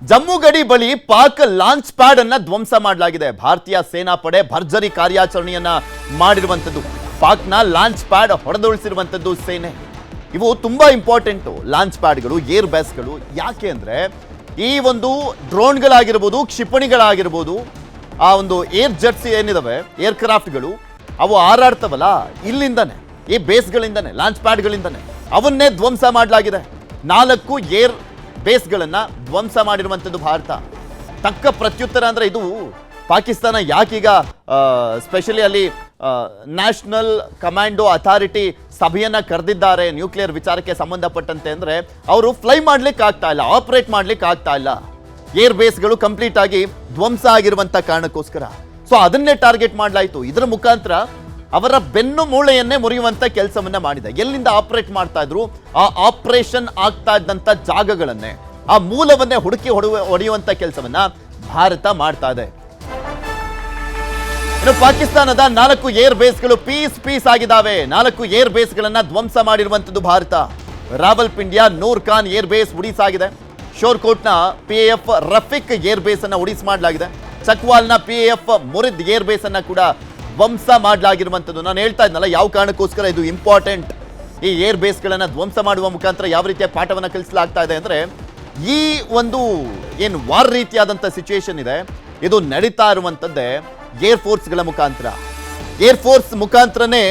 ಜಮ್ಮು ಗಡಿ ಬಳಿ Pak launch pad ಅನ್ನ ಧ್ವಂಸ ಮಾಡಲಾಗಿದೆ. ಭಾರತೀಯ ಸೇನಾಪಡೆ ಭರ್ಜರಿ ಕಾರ್ಯಾಚರಣೆಯನ್ನ ಮಾಡಿರುವಂತದ್ದು. ಪಾಕ್ನ ಲಾಂಚ್ ಪ್ಯಾಡ್ ಹೊಡೆದುಳಿಸಿರುವಂತದ್ದು ಸೇನೆ. ಇವು ತುಂಬಾ ಇಂಪಾರ್ಟೆಂಟ್ ಲಾಂಚ್ ಪ್ಯಾಡ್ಗಳು, ಏರ್ ಬೇಸ್ಗಳು. ಯಾಕೆ ಅಂದ್ರೆ ಈ ಒಂದು ಡ್ರೋನ್ಗಳಾಗಿರ್ಬೋದು, ಕ್ಷಿಪಣಿಗಳಾಗಿರ್ಬೋದು, ಆ ಒಂದು ಏರ್ ಜೆಟ್ಸ್ ಏನಿದಾವೆ, ಏರ್ ಕ್ರಾಫ್ಟ್ಗಳು, ಅವು ಹಾರಾಡ್ತವಲ್ಲ ಇಲ್ಲಿಂದಾನೆ, ಈ ಬೇಸ್ಗಳಿಂದಾನೆ, ಲಾಂಚ್ ಪ್ಯಾಡ್ಗಳಿಂದಾನೆ ಅವನ್ನೇ ಧ್ವಂಸ ಮಾಡಲಾಗಿದೆ. 4 ಏರ್ ಬೇಸ್ಗಳನ್ನ ಧ್ವಂಸ ಮಾಡಿರುವಂಥದ್ದು ಭಾರತ. ತಕ್ಕ ಪ್ರತ್ಯುತ್ತರ ಅಂದ್ರೆ ಇದು ಪಾಕಿಸ್ತಾನ ಯಾಕೀಗ ಸ್ಪೆಷಲಿ ಅಲ್ಲಿ ನ್ಯಾಷನಲ್ ಕಮಾಂಡೋ ಅಥಾರಿಟಿ ಸಭೆಯನ್ನ ಕರೆದಿದ್ದಾರೆ ನ್ಯೂಕ್ಲಿಯರ್ ವಿಚಾರಕ್ಕೆ ಸಂಬಂಧಪಟ್ಟಂತೆ ಅಂದ್ರೆ ಅವರು ಫ್ಲೈ ಮಾಡ್ಲಿಕ್ಕೆ ಆಗ್ತಾ ಇಲ್ಲ, ಆಪರೇಟ್ ಮಾಡ್ಲಿಕ್ಕೆ ಆಗ್ತಾ ಇಲ್ಲ. ಏರ್ ಬೇಸ್ಗಳು ಕಂಪ್ಲೀಟ್ ಆಗಿ ಧ್ವಂಸ ಆಗಿರುವಂತ ಕಾರಣಕ್ಕೋಸ್ಕರ ಸೊ ಅದನ್ನೇ ಟಾರ್ಗೆಟ್ ಮಾಡಲಾಯಿತು. ಇದರ ಮುಖಾಂತರ ಅವರ ಬೆನ್ನು ಮೂಳೆಯನ್ನೇ ಮುರಿಯುವಂತ ಕೆಲಸವನ್ನ ಮಾಡಿದೆ. ಎಲ್ಲಿಂದ ಆಪರೇಟ್ ಮಾಡ್ತಾ ಇದ್ರು ಆ ಆಪರೇಷನ್ ಆಗ್ತಾ ಇದ್ದಂತ ಜಾಗಗಳನ್ನೇ, ಆ ಮೂಲವನ್ನೇ ಹುಡುಕಿ ಹೊಡೆಯುವಂತ ಕೆಲಸವನ್ನ ಭಾರತ ಮಾಡ್ತಾ ಇದೆ. ಇನ್ನು ಪಾಕಿಸ್ತಾನದ 4 ಏರ್ ಬೇಸ್ಗಳು ಪೀಸ್ ಆಗಿದ್ದಾವೆ. 4 ಏರ್ ಬೇಸ್ಗಳನ್ನ ಧ್ವಂಸ ಮಾಡಿರುವಂತದ್ದು ಭಾರತ. ರಾವಲ್ಪಿಂಡಿಯ ನೂರ್ ಖಾನ್ ಏರ್ ಬೇಸ್ ಉಡೀಸ್ ಆಗಿದೆ. ಶೋರ್ಕೋಟ್ನ PAF ರಫಿಕ್ ಏರ್ ಬೇಸ್ ಅನ್ನ ಉಡೀಸ್ ಮಾಡಲಾಗಿದೆ. ಚಕ್ವಾಲ್ನ PAF ಮುರಿದ್ ಏರ್ ಬೇಸ್ ಅನ್ನ ಕೂಡ ಧ್ವಂಸ ಮಾಡಲಾಗಿರುವಂಥದ್ದು. ನಾನು ಹೇಳ್ತಾ ಇದ್ನಲ್ಲ ಯಾವ ಕಾರಣಕ್ಕೋಸ್ಕರ ಇದು ಇಂಪಾರ್ಟೆಂಟ್. ಈ ಏರ್ ಬೇಸ್ಗಳನ್ನು ಧ್ವಂಸ ಮಾಡುವ ಮುಖಾಂತರ ಯಾವ ರೀತಿಯ ಪಾಠವನ್ನು ಕಲಿಸಲಾಗ್ತಾ ಇದೆ ಅಂದರೆ, ಈ ಒಂದು ಏನು ವಾರ್ ರೀತಿಯಾದಂಥ ಸಿಚುವೇಶನ್ ಇದೆ, ಇದು ನಡೀತಾ ಇರುವಂಥದ್ದೇ ಏರ್ ಫೋರ್ಸ್ಗಳ ಮುಖಾಂತರ. ಏರ್ ಫೋರ್ಸ್ ಮುಖಾಂತರನೇ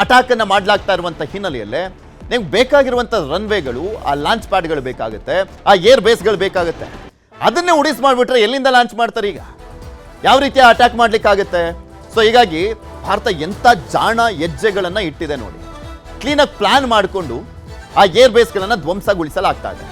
ಅಟ್ಯಾಕನ್ನು ಮಾಡಲಾಗ್ತಾ ಇರುವಂಥ ಹಿನ್ನೆಲೆಯಲ್ಲೇ ನಿಮ್ಗೆ ಬೇಕಾಗಿರುವಂಥ ರನ್ವೇಗಳು, ಆ ಲಾಂಚ್ ಪ್ಯಾಡ್ಗಳು ಬೇಕಾಗುತ್ತೆ, ಆ ಏರ್ ಬೇಸ್ಗಳು ಬೇಕಾಗುತ್ತೆ. ಅದನ್ನೇ ಉಡಿಸ್ ಮಾಡಿಬಿಟ್ರೆ ಎಲ್ಲಿಂದ ಲಾಂಚ್ ಮಾಡ್ತಾರೆ? ಈಗ ಯಾವ ರೀತಿಯ ಅಟ್ಯಾಕ್ ಮಾಡ್ಲಿಕ್ಕಾಗುತ್ತೆ? ಸೊ ಹೀಗಾಗಿ ಭಾರತ ಎಂಥ ಜಾಣ ಹೆಜ್ಜೆಗಳನ್ನು ಇಟ್ಟಿದೆ ನೋಡಿ. ಕ್ಲೀನಾಗಿ ಪ್ಲಾನ್ ಮಾಡಿಕೊಂಡು ಆ ಏರ್ ಬೇಸ್ಗಳನ್ನು ಧ್ವಂಸಗೊಳಿಸಲಾಗ್ತಾ ಇದೆ.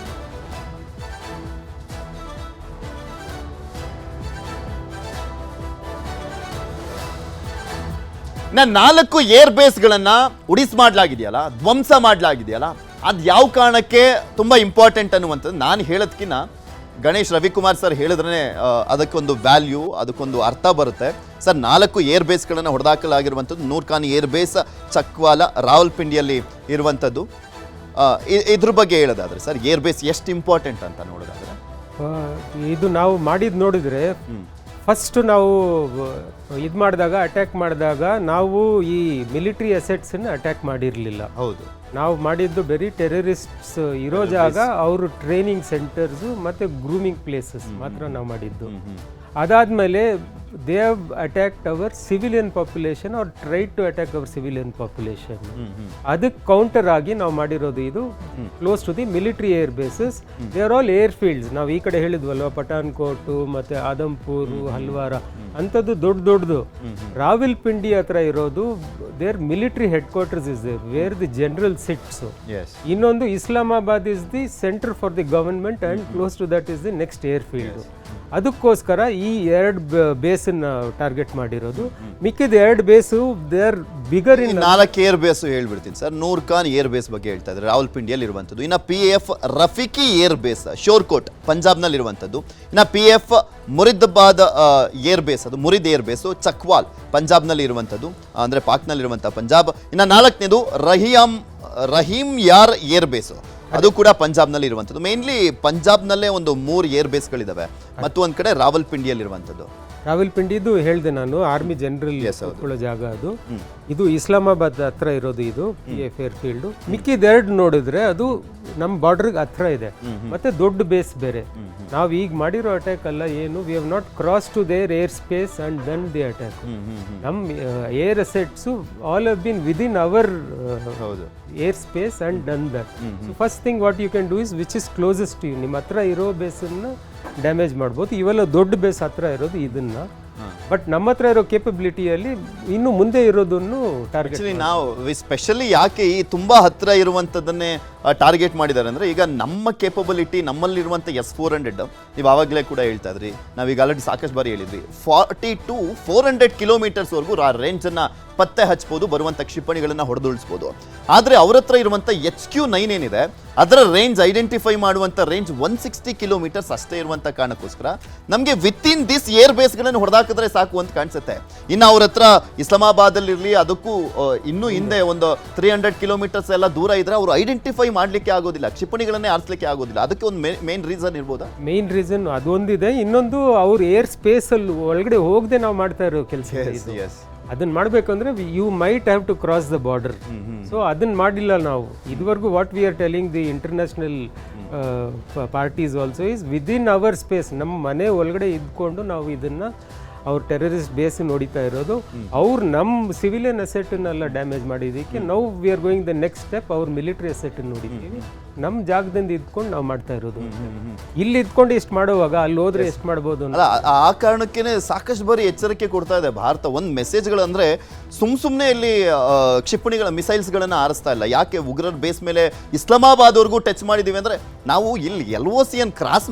ಇನ್ನು 4 ಏರ್ ಬೇಸ್ಗಳನ್ನ ಉಡಿಸ್ ಮಾಡಲಾಗಿದೆಯಲ್ಲ, ಧ್ವಂಸ ಮಾಡಲಾಗಿದೆಯಲ್ಲ, ಅದು ಯಾವ ಕಾರಣಕ್ಕೆ ತುಂಬಾ ಇಂಪಾರ್ಟೆಂಟ್ ಅನ್ನುವಂಥದ್ದು ನಾನು ಹೇಳೋದಕ್ಕಿಂತ ಗಣೇಶ್ ರವಿಕುಮಾರ್ ಸರ್ ಹೇಳಿದ್ರೆ ಅದಕ್ಕೊಂದು ವ್ಯಾಲ್ಯೂ, ಅದಕ್ಕೊಂದು ಅರ್ಥ ಬರುತ್ತೆ. ಸರ್ 4 ಏರ್ ಬೇಸ್ಗಳನ್ನು ಹೊಡೆದಾಕಲಾಗಿರುವಂಥದ್ದು. ನೂರ್ ಖಾನ್ ಏರ್ ಬೇಸ್, ಚಕ್ವಾಲ, ರಾವಲ್ಪಿಂಡಿಯಲ್ಲಿ ಇರುವಂಥದ್ದು. ಇದ್ರ ಬಗ್ಗೆ ಹೇಳೋದಾದ್ರೆ ಸರ್, ಏರ್ ಬೇಸ್ ಎಷ್ಟು ಇಂಪಾರ್ಟೆಂಟ್ ಅಂತ ನೋಡೋದಾದ್ರೆ, ಇದು ನಾವು ಮಾಡಿದ್ದು ನೋಡಿದರೆ ಫಸ್ಟ್ ನಾವು ಇದು ಮಾಡಿದಾಗ, ಅಟ್ಯಾಕ್ ಮಾಡಿದಾಗ ನಾವು ಈ ಮಿಲಿಟರಿ ಅಸೆಟ್ಸನ್ನು ಅಟ್ಯಾಕ್ ಮಾಡಿರಲಿಲ್ಲ. ಹೌದು, ನಾವು ಮಾಡಿದ್ದು ಬರೀ ಟೆರರಿಸ್ಟ್ಸ್ ಇರೋ ಜಾಗ, ಅವರು ಟ್ರೈನಿಂಗ್ ಸೆಂಟರ್ಸು ಮತ್ತು ಗ್ರೂಮಿಂಗ್ ಪ್ಲೇಸಸ್ ಮಾತ್ರ ನಾವು ಮಾಡಿದ್ದು. ಅದಾದಮೇಲೆ they have attacked our civilian population or tried to attack our civilian population. ಅದಕ್ಕೆ ಕೌಂಟರ್ ಆಗಿ ನಾವು ಮಾಡಿರೋದು ಇದು close to the military air bases. They are all airfields. ನಾವು ಈ ಕಡೆ ಹೇಳಿದ್ವಲ್ವ, ಪಠಾನ್ಕೋಟು ಮತ್ತು ಆದಂಪುರು, ಹಲ್ವಾರ ಅಂಥದ್ದು ದೊಡ್ಡದು. ರಾವಲ್ಪಿಂಡಿ ಹತ್ರ ಇರೋದು there military head quarters is there where the general sits. ಇನ್ನೊಂದು Islamabad is the centre for the government and close to that is the next air field. ಅದಕ್ಕೋಸ್ಕರ ಈ 2 ಬೇಸನ್ನ ಟಾರ್ಗೆಟ್ ಮಾಡಿರೋದು. ಮಿಕ್ಕಿದ 2 base they are bigger in. 4 air base ಹೇಳ್ಬಿಡ್ತೀನಿ sir. Noor Khan air base ಬಗ್ಗೆ ಹೇಳ್ತಾ ಇದ್ದಾರೆ, ರಾವಲ್ಪಿಂಡಿಯಲ್ಲಿ ಇರುವಂಥದ್ದು. ಇನ್ನು PAF Rafiqui air base Shorkot ಪಂಜಾಬ್ನಲ್ಲಿ ಇರುವಂಥದ್ದು. ಇನ್ನು PAF ಮುರಿದಾಬಾದ್ ಏರ್ ಬೇಸ್, ಅದು ಮುರಿದ್ ಏರ್ ಬೇಸು ಚಕ್ವಾಲ್ ಪಂಜಾಬ್ನಲ್ಲಿ ಇರುವಂಥದ್ದು, ಅಂದರೆ ಪಾಕ್ನಲ್ಲಿರುವಂಥ ಪಂಜಾಬ್. ಇನ್ನು 4ನೇದು ರಹೀಮ್ ಯಾರ್ ಏರ್ ಬೇಸು, ಅದು ಕೂಡ ಪಂಜಾಬ್ನಲ್ಲಿ ಇರುವಂಥದ್ದು. ಮೇನ್ಲಿ ಪಂಜಾಬ್ನಲ್ಲೇ ಒಂದು 3 ಏರ್ ಬೇಸ್ಗಳಿದಾವೆ ಮತ್ತು ಒಂದ್ ಕಡೆ ರಾವಲ್ಪಿಂಡಿಯಲ್ಲಿರುವಂಥದ್ದು. ರಾವಲ್ಪಿಂಡಿದು ಹೇಳಿದೆ ನಾನು, ಆರ್ಮಿ ಜನರಲ್ ಉಳ್ಕೊಳ್ಳೋ ಜಾಗ ಅದು. ಇದು ಇಸ್ಲಾಮಾಬಾದ್ ಹತ್ರ ಇರೋದು ಇದು PAF ಏರ್ ಫೀಲ್ಡ್. ಮಿಕ್ಕಿದ 2 ನೋಡಿದ್ರೆ ಅದು ನಮ್ಮ ಬಾರ್ಡರ್ಗೆ ಹತ್ರ ಇದೆ, ಮತ್ತೆ ದೊಡ್ಡ ಬೇಸ್ ಬೇರೆ. ನಾವು ಈಗ ಮಾಡಿರೋ ಅಟ್ಯಾಕ್ ಅಲ್ಲ ಏನು, we have not cross to there air space and done the attack. ನಮ್ಮ air assets all have been within our air space and done that. So first thing what you can do is which is closest to you. ನಿಮ್ಮ ಹತ್ರ ಇರೋ ಬೇಸನ್ನು damage ಮಾಡ್ಬೋದು. ಇವೆಲ್ಲ ದೊಡ್ಡ base ಹತ್ರ ಇರೋದು ಇದನ್ನ. ಬಟ್ ನಮ್ಮ ಹತ್ರ ಇರೋ ಕೇಪಬಿಲಿಟಿಯಲ್ಲಿ ಇನ್ನು ಮುಂದೆ ಇರೋದನ್ನು ಟಾರ್ಗೆಟ್. ನಾವು ಸ್ಪೆಷಲಿ ಯಾಕೆ ಈ ತುಂಬಾ ಹತ್ರ ಇರುವಂಥದ್ದನ್ನೇ ಟಾರ್ಗೆಟ್ ಮಾಡಿದ್ದಾರೆ ಅಂದರೆ, ಈಗ ನಮ್ಮ ಕೇಪಬಿಲಿಟಿ, ನಮ್ಮಲ್ಲಿರುವಂಥ S-400 ನೀವು ಆವಾಗಲೇ ಕೂಡ ಹೇಳ್ತಾ ಇದ್ರಿ, ನಾವೀಗ ಆಲ್ರೆಡಿ ಸಾಕಷ್ಟು ಬಾರಿ ಹೇಳಿದ್ವಿ, 40 to 400 ಕಿಲೋಮೀಟರ್ಸ್ವರೆಗೂ ಆ ರೇಂಜನ್ನು ಪತ್ತೆ ಹಚ್ಬೋದು, ಬರುವಂಥ ಕ್ಷಿಪಣಿಗಳನ್ನು ಹೊಡೆದುಳಿಸ್ಬೋದು. ಆದರೆ ಅವ್ರ ಹತ್ರ ಇರುವಂಥ HQ-9 ಏನಿದೆ ಅದರ ರೇಂಜ್ ಐಡೆಂಟಿಫೈ ಮಾಡುವಂಥ ರೇಂಜ್ 160 ಕಿಲೋಮೀಟರ್ಸ್ ಅಷ್ಟೇ ಇರುವಂಥ ಕಾರಣಕ್ಕೋಸ್ಕರ ನಮಗೆ ವಿತಿನ್ ದಿಸ್ ಏರ್ ಬೇಸ್ಗಳನ್ನು ಹೊಡೆದಾಕಿದ್ರೆ ಸಾಕು ಅಂತ ಕಾಣಿಸುತ್ತೆ. ಇನ್ನು ಅವ್ರ ಹತ್ರ ಇಸ್ಲಾಮಾಬಾದಲ್ಲಿರಲಿ, ಅದಕ್ಕೂ ಇನ್ನೂ ಹಿಂದೆ ಒಂದು 300 ಕಿಲೋಮೀಟರ್ಸ್ ಎಲ್ಲ ದೂರ ಇದ್ರೆ ಅವರು ಐಡೆಂಟಿಫೈ ಮಾಡಲಿಕ್ಕೆ ಆಗೋದಿಲ್ಲ, ಕ್ಷಿಪಣಿಗಳನ್ನೇ ಆರಿಸಲಿಕ್ಕೆ ಆಗೋದಿಲ್ಲ. ಅದಕ್ಕೆ ಒಂದು ಮೇನ್ ರೀಸನ್ ಇರ್ಬೋದಾ? ಮೇನ್ ರೀಸನ್ ಅದೊಂದಿದೆ. ಇನ್ನೊಂದು ಅವ್ರು ಏರ್ ಸ್ಪೇಸ್ ಅಲ್ಲಿ ಒಳಗಡೆ ಹೋಗದೆ ನಾವು ಮಾಡ್ತಾ ಇರೋ ಕೆಲಸ. ಅದನ್ನ ಮಾಡ್ಬೇಕಂದ್ರೆ you might have to cross the border. So ಅದನ್ನ ಮಾಡಿಲ್ಲ ನಾವು ಇದುವರೆಗೂ. What we are telling the international parties also is within our space, ನಮ್ಮ ಮನೆ ಒಳಗಡೆ ಇದ್ಕೊಂಡು ನಾವು ಇದನ್ನ ಅವ್ರ ಟೆರರಿಸ್ಟ್ ಬೇಸ್ ನೋಡಿತಾ ಇರೋದು. ಅವ್ರು ನಮ್ಮ ಸಿವಿಲಿಯನ್ ಅಸೆಟ್ನೆಲ್ಲ ಡ್ಯಾಮೇಜ್ ಮಾಡಿದ್ದಕ್ಕೆ ನಾವು we are going the next step, ಅವ್ರ ಮಿಲಿಟರಿ ಅಸೆಟ್ ನೋಡಿದ್ದೀವಿ. ನಮ್ಮ ಜಾಗದಿಂದ ಇದ್ಕೊಂಡು ನಾವು ಮಾಡ್ತಾ ಇರೋದು. ಇಲ್ಲಿ ಇದ್ಕೊಂಡು ಎಷ್ಟು ಮಾಡುವಾಗ ಅಲ್ಲಿ ಹೋದ್ರೆ ಎಷ್ಟು ಮಾಡ್ಬೋದು ಅಲ್ಲ, ಆ ಕಾರಣಕ್ಕೇನೆ ಸಾಕಷ್ಟು ಬಾರಿ ಎಚ್ಚರಿಕೆ ಕೊಡ್ತಾ ಇದೆ ಭಾರತ. ಒಂದು ಮೆಸೇಜ್ಗಳಂದ್ರೆ ಸುಮ್ಮನೆ ಇಲ್ಲಿ ಕ್ಷಿಪಣಿಗಳ ಮಿಸೈಲ್ಸ್ಗಳನ್ನು ಆರಿಸ್ತಾ ಇಲ್ಲ. ಯಾಕೆ ಉಗ್ರರ ಬೇಸ್ ಮೇಲೆ ಇಸ್ಲಾಮಾಬಾದ್ವರೆಗೂ ಟಚ್ ಮಾಡಿದ್ದೀವಿ ಅಂದರೆ ನಾವು ಇಲ್ಲಿ LOC ಕ್ರಾಸ್